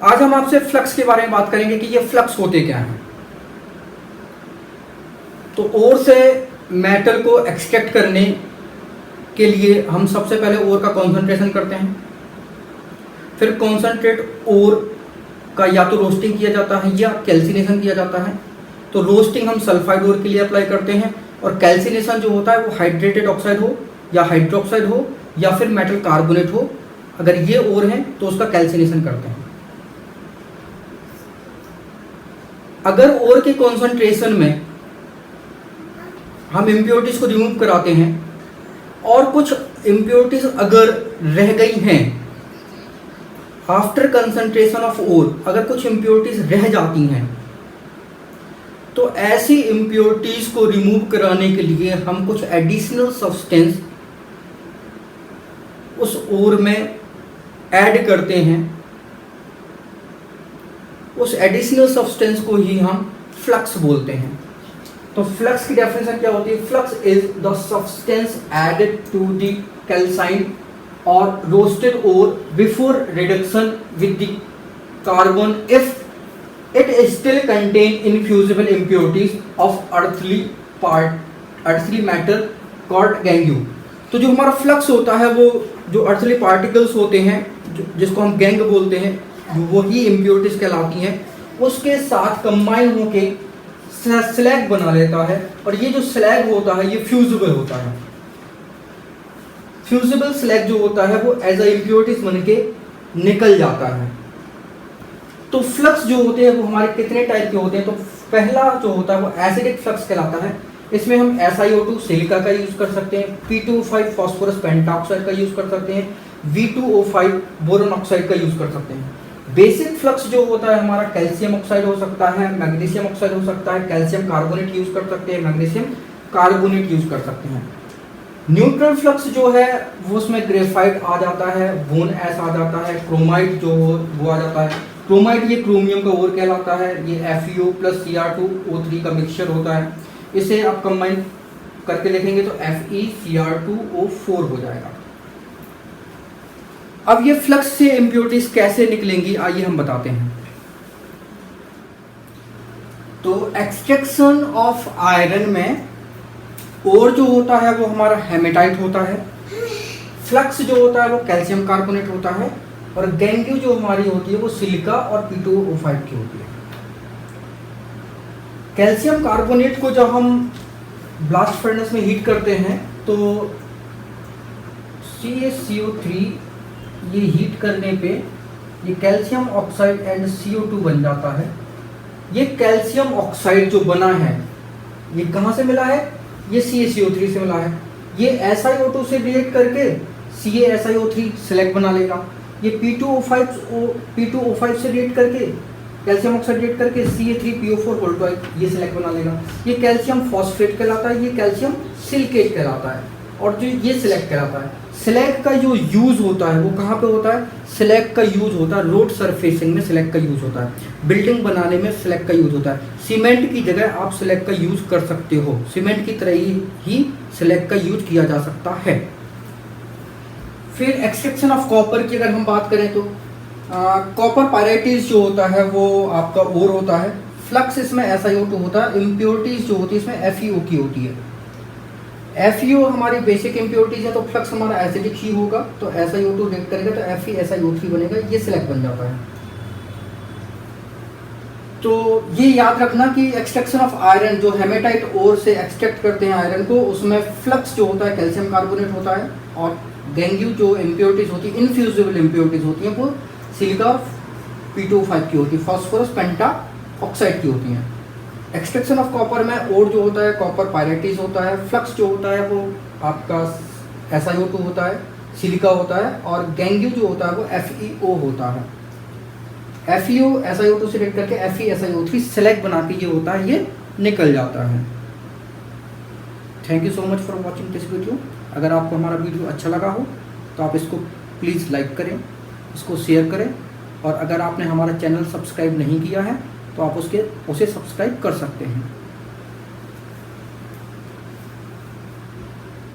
आज हम आपसे फ्लक्स के बारे में बात करेंगे कि ये फ्लक्स होते क्या हैं। तो ओर से मेटल को एक्सट्रैक्ट करने के लिए हम सबसे पहले ओर का कॉन्सेंट्रेशन करते हैं, फिर कॉन्सेंट्रेट ओर का या तो रोस्टिंग किया जाता है या कैल्सिनेशन किया जाता है। तो रोस्टिंग हम सल्फाइड ओर के लिए अप्लाई करते हैं और कैल्सिनेशन जो होता है वो हाइड्रेटेड ऑक्साइड हो या हाइड्रोक्साइड हो या फिर मेटल कार्बोनेट हो, अगर ये ओर है तो उसका कैल्सिनेशन करते हैं। अगर ओर के कॉन्सेंट्रेशन में हम इम्प्योरिटीज को रिमूव कराते हैं और कुछ इम्प्योरिटीज अगर रह गई हैं आफ्टर कंसंट्रेशन ऑफ ओर, अगर कुछ इम्प्योरिटीज रह जाती हैं तो ऐसी इम्प्योरिटीज को रिमूव कराने के लिए हम कुछ एडिशनल सब्सटेंस उस ओर में ऐड करते हैं। उस एडिशनल सब्सटेंस को ही हम फ्लक्स बोलते हैं। तो फ्लक्स की डेफिनेशन क्या होती है? Flux is the substance added to the calcine और roasted ore before reduction with the carbon if it still contain infusible impurities of earthly matter called gangue। तो जो हमारा फ्लक्स होता है वो जो अर्थली पार्टिकल्स होते हैं जिसको हम गैंग बोलते हैं, वो ही इम्प्योरिटीज कहलाती हैं, उसके साथ कंबाइन होके स्लैग बना लेता है। और ये जो स्लैग होता है ये फ्यूजिबल होता है। फ्यूजिबल स्लैग जो होता है वो एज अ इम्प्योरिटीज बन के निकल जाता है। तो फ्लक्स जो होते हैं वो हमारे कितने टाइप के होते हैं? तो पहला जो होता है वो एसिडिक फ्लक्स कहलाता है। इसमें हम SiO2 सिलिका का यूज कर सकते हैं, P2O5 फास्फोरस पेंटाऑक्साइड का यूज कर सकते हैं, V2O5 बोरोन ऑक्साइड का यूज कर सकते हैं। बेसिक फ्लक्स जो होता है हमारा कैल्शियम ऑक्साइड हो सकता है, मैग्नीशियम ऑक्साइड हो सकता है, कैल्शियम कार्बोनेट यूज कर सकते हैं, मैग्नीशियम कार्बोनेट यूज कर सकते हैं। न्यूट्रल फ्लक्स जो है वो उसमें ग्रेफाइट आ जाता है, बोन एस आ जाता है, क्रोमाइट जो वो आ जाता है। क्रोमाइट ये क्रोमियम का ओर कहलाता है, ये FeO प्लस Cr2O3 का मिक्सचर होता है। इसे आप कंबाइन करके लिखेंगे तो FeCr2O4 हो जाएगा। अब ये फ्लक्स से इम्प्योरिटीज कैसे निकलेंगी आइए हम बताते हैं। तो एक्सट्रैक्शन ऑफ आयरन में ओर जो होता है वो हमारा हेमेटाइट होता है, फ्लक्स जो होता है वो कैल्शियम कार्बोनेट होता है और गैंग्यू जो हमारी होती है वो सिलिका और P2O5 की होती है। कैल्शियम कार्बोनेट को जब हम ब्लास्ट फर्नेस में हीट करते हैं तो CaCO3 ये हीट करने पे ये कैल्शियम ऑक्साइड एंड CO2 बन जाता है। ये कैल्शियम ऑक्साइड जो बना है ये कहाँ से मिला है? ये CaCO3 से मिला है। ये SiO2 से रिएक्ट करके CaSiO3 सिलेक्ट बना लेगा। ये P2O5 से रिएक्ट करके कैल्शियम ऑक्साइड रिएक्ट करके Ca3PO4 वोल्टोइड ये सिलेक्ट बना लेगा। ये कैल्शियम फॉस्फेट कहलाता है, ये कैल्शियम सिलिकेट कहलाता है और जो ये सिलेक्ट कहलाता है। सिलेक्ट का जो यूज होता है वो कहाँ पे होता है? सिलेक्ट का यूज होता है रोड सरफेसिंग में, सिलेक्ट का यूज होता है। बिल्डिंग बनाने में सिलेक्ट का यूज होता है। सीमेंट की जगह आप सिलेक्ट का यूज कर सकते हो, सीमेंट की तरह ही सिलेक्ट का यूज किया जा सकता है। फिर एक्सट्रैक्शन ऑफ कॉपर की अगर हम बात करें तो कॉपर पायराइटीज जो होता है वो आपका ओर होता है। फ्लक्स इसमें SiO2 होता है। इम्प्योरिटीज जो होती है इसमें FeO की होती है। FeO हमारी बेसिक इम्प्योरिटीज है तो फ्लक्स हमारा एसिडिक ही होगा, तो SiO2 रिएक्ट करेगा तो FeSiO3 बनेगा, ये सिलेक्ट बन जाता है। तो ये याद रखना कि एक्सट्रैक्शन ऑफ आयरन जो हेमेटाइट ओर से एक्सट्रैक्ट करते हैं आयरन को, उसमें फ्लक्स जो होता है कैल्शियम कार्बोनेट होता है और गैंग्यू जो इम्प्योरिटीज होती है, इनफ्यूजिबल इम्प्योरिटीज होती हैं, वो सिलिका और P2O5 की होती है, फास्फोरस पेंटाऑक्साइड की होती हैं। एक्सट्रैक्शन ऑफ कॉपर में ओर जो होता है कॉपर पायराइटीज होता है, फ्लक्स जो होता है वो आपका SiO2 होता है, सिलिका होता है और गैंग्यू जो होता है वो FeO होता है। FeO SiO2 से रिएक्ट करके FeSiO3 सेलेक्ट बना के ये होता है, ये निकल जाता है। Thank you so much for watching this video. अगर आपको हमारा वीडियो अच्छा लगा हो तो आप इसको प्लीज़ लाइक करें, इसको शेयर करें और अगर आपने हमारा चैनल सब्सक्राइब नहीं किया है तो आप उसे सब्सक्राइब कर सकते हैं।